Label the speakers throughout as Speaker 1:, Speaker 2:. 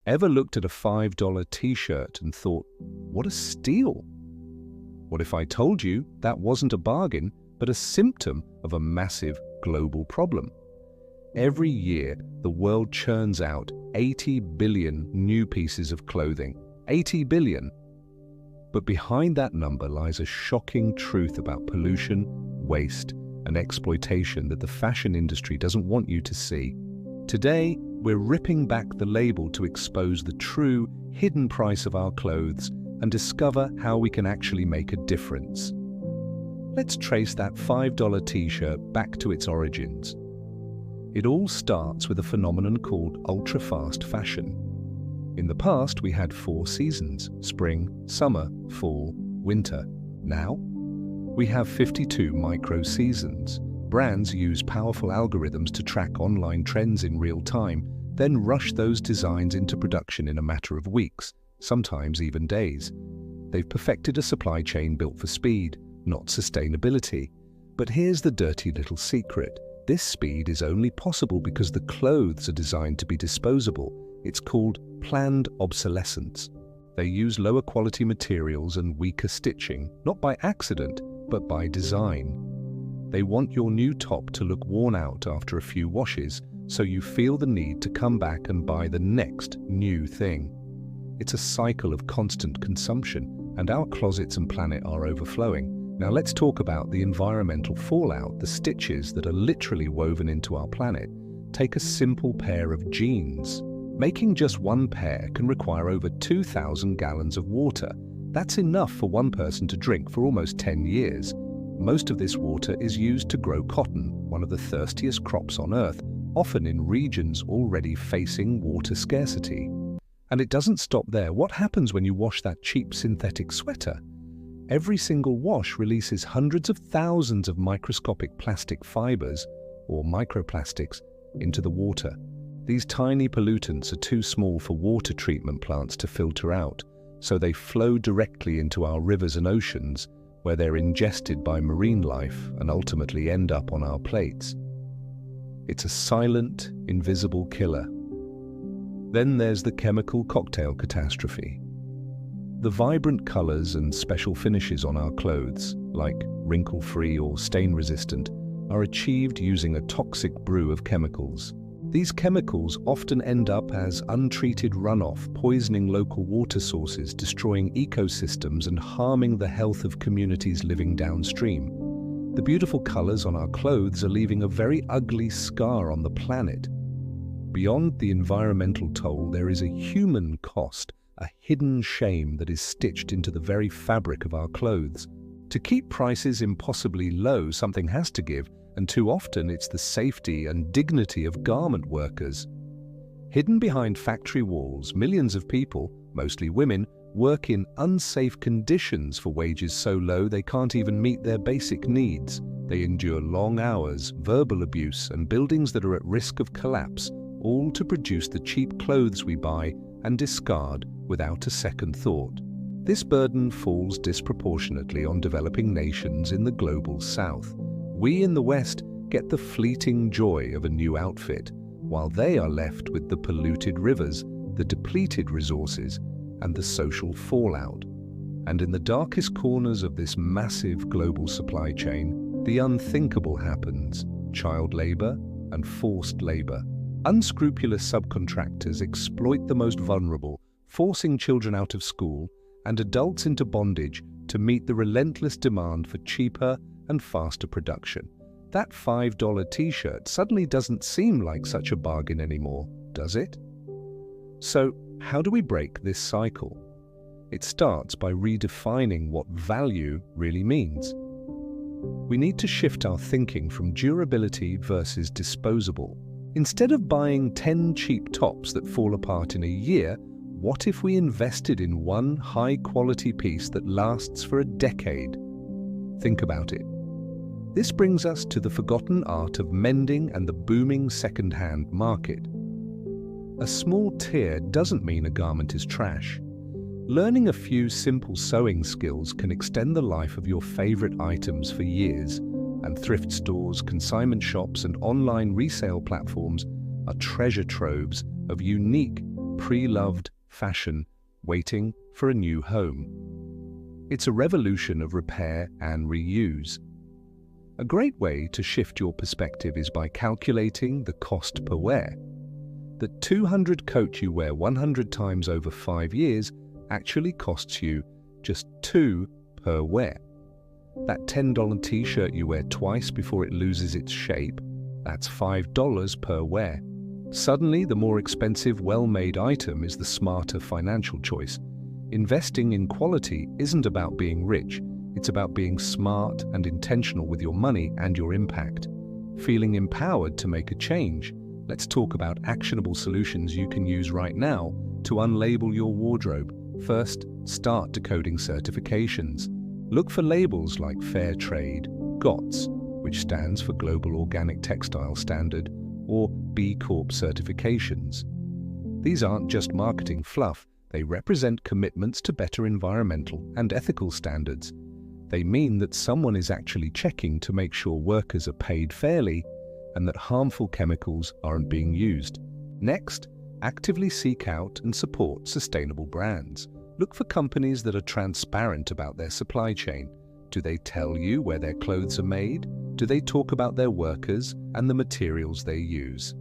Speaker 1: Ever looked at a $5 t-shirt and thought, what a steal? What if I told you that wasn't a bargain, but a symptom of a massive global problem? Every year, the world churns out 80 billion new pieces of clothing. 80 billion! But behind that number lies a shocking truth about pollution, waste, and exploitation that the fashion industry doesn't want you to see. Today, we're ripping back the label to expose the true, hidden price of our clothes and discover how we can actually make a difference. Let's trace that $5 t-shirt back to its origins. It all starts with a phenomenon called ultra-fast fashion. In the past, we had 4 seasons: spring, summer, fall, winter. Now, we have 52 micro-seasons. Brands use powerful algorithms to track online trends in real time, then rush those designs into production in a matter of weeks, sometimes even days. They've perfected a supply chain built for speed, not sustainability. But here's the dirty little secret. This speed is only possible because the clothes are designed to be disposable. It's called planned obsolescence. They use lower quality materials and weaker stitching, not by accident, but by design. They want your new top to look worn out after a few washes, so you feel the need to come back and buy the next new thing. It's a cycle of constant consumption, and our closets and planet are overflowing. Now let's talk about the environmental fallout, the stitches that are literally woven into our planet. Take a simple pair of jeans. Making just one pair can require over 2,000 gallons of water. That's enough for one person to drink for almost 10 years. Most of this water is used to grow cotton, one of the thirstiest crops on Earth, often in regions already facing water scarcity. And it doesn't stop there. What happens when you wash that cheap synthetic sweater? Every single wash releases hundreds of thousands of microscopic plastic fibers, or microplastics, into the water. These tiny pollutants are too small for water treatment plants to filter out, so they flow directly into our rivers and oceans, where they're ingested by marine life and ultimately end up on our plates. It's a silent, invisible killer. Then there's the chemical cocktail catastrophe. The vibrant colors and special finishes on our clothes, like wrinkle-free or stain-resistant, are achieved using a toxic brew of chemicals. These chemicals often end up as untreated runoff, poisoning local water sources, destroying ecosystems, and harming the health of communities living downstream. The beautiful colors on our clothes are leaving a very ugly scar on the planet. Beyond the environmental toll, there is a human cost, a hidden shame that is stitched into the very fabric of our clothes. To keep prices impossibly low, something has to give, and too often it's the safety and dignity of garment workers. Hidden behind factory walls, millions of people, mostly women, work in unsafe conditions for wages so low they can't even meet their basic needs. They endure long hours, verbal abuse, and buildings that are at risk of collapse, all to produce the cheap clothes we buy and discard without a second thought. This burden falls disproportionately on developing nations in the global south. We in the West get the fleeting joy of a new outfit, while they are left with the polluted rivers, the depleted resources, and the social fallout. And in the darkest corners of this massive global supply chain, the unthinkable happens: child labor and forced labor. Unscrupulous subcontractors exploit the most vulnerable, forcing children out of school and adults into bondage to meet the relentless demand for cheaper and faster production. That $5 t-shirt suddenly doesn't seem like such a bargain anymore, does it? So, how do we break this cycle? It starts by redefining what value really means. We need to shift our thinking from durability versus disposable. Instead of buying 10 cheap tops that fall apart in a year, what if we invested in one high-quality piece that lasts for a decade? Think about it. This brings us to the forgotten art of mending and the booming second-hand market. A small tear doesn't mean a garment is trash. Learning a few simple sewing skills can extend the life of your favorite items for years, and thrift stores, consignment shops, and online resale platforms are treasure troves of unique, pre-loved fashion waiting for a new home. It's a revolution of repair and reuse. A great way to shift your perspective is by calculating the cost per wear. The 200 coat you wear 100 times over 5 years actually costs you just $2 per wear. That $10 t-shirt you wear twice before it loses its shape, that's $5 per wear. Suddenly, the more expensive, well-made item is the smarter financial choice. Investing in quality isn't about being rich, it's about being smart and intentional with your money and your impact. Feeling empowered to make a change? Let's talk about actionable solutions you can use right now to unlabel your wardrobe. First, start decoding certifications. Look for labels like Fair Trade, GOTS, which stands for Global Organic Textile Standard, or B Corp certifications. These aren't just marketing fluff, they represent commitments to better environmental and ethical standards. They mean that someone is actually checking to make sure workers are paid fairly and that harmful chemicals aren't being used. Next, actively seek out and support sustainable brands. Look for companies that are transparent about their supply chain. Do they tell you where their clothes are made? Do they talk about their workers and the materials they use?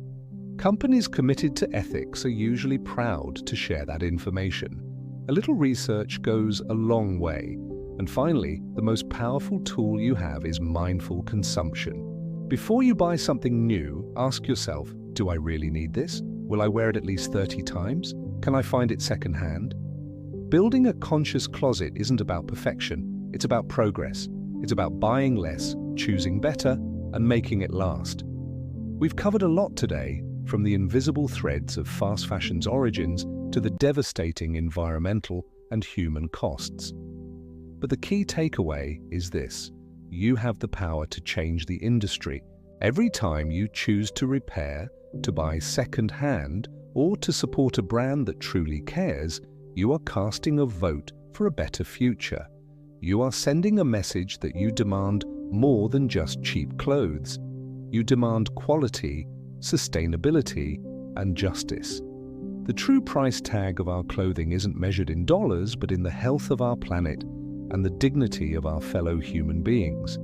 Speaker 1: Companies committed to ethics are usually proud to share that information. A little research goes a long way. And finally, the most powerful tool you have is mindful consumption. Before you buy something new, ask yourself, do I really need this? Will I wear it at least 30 times? Can I find it secondhand? Building a conscious closet isn't about perfection, it's about progress. It's about buying less, choosing better, and making it last. We've covered a lot today, from the invisible threads of fast fashion's origins to the devastating environmental and human costs. But the key takeaway is this: you have the power to change the industry. Every time you choose to repair, to buy second-hand, or to support a brand that truly cares, you are casting a vote for a better future. You are sending a message that you demand more than just cheap clothes. You demand quality, sustainability, and justice. The true price tag of our clothing isn't measured in dollars, but in the health of our planet and the dignity of our fellow human beings.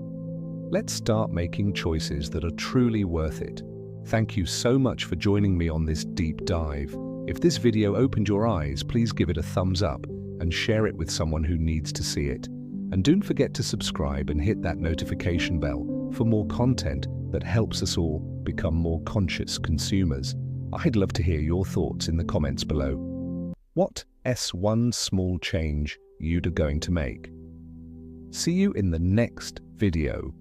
Speaker 1: Let's start making choices that are truly worth it. Thank you so much for joining me on this deep dive. If this video opened your eyes, please give it a thumbs up and share it with someone who needs to see it. And don't forget to subscribe and hit that notification bell for more content that helps us all become more conscious consumers. I'd love to hear your thoughts in the comments below. What one small change you're going to make? See you in the next video.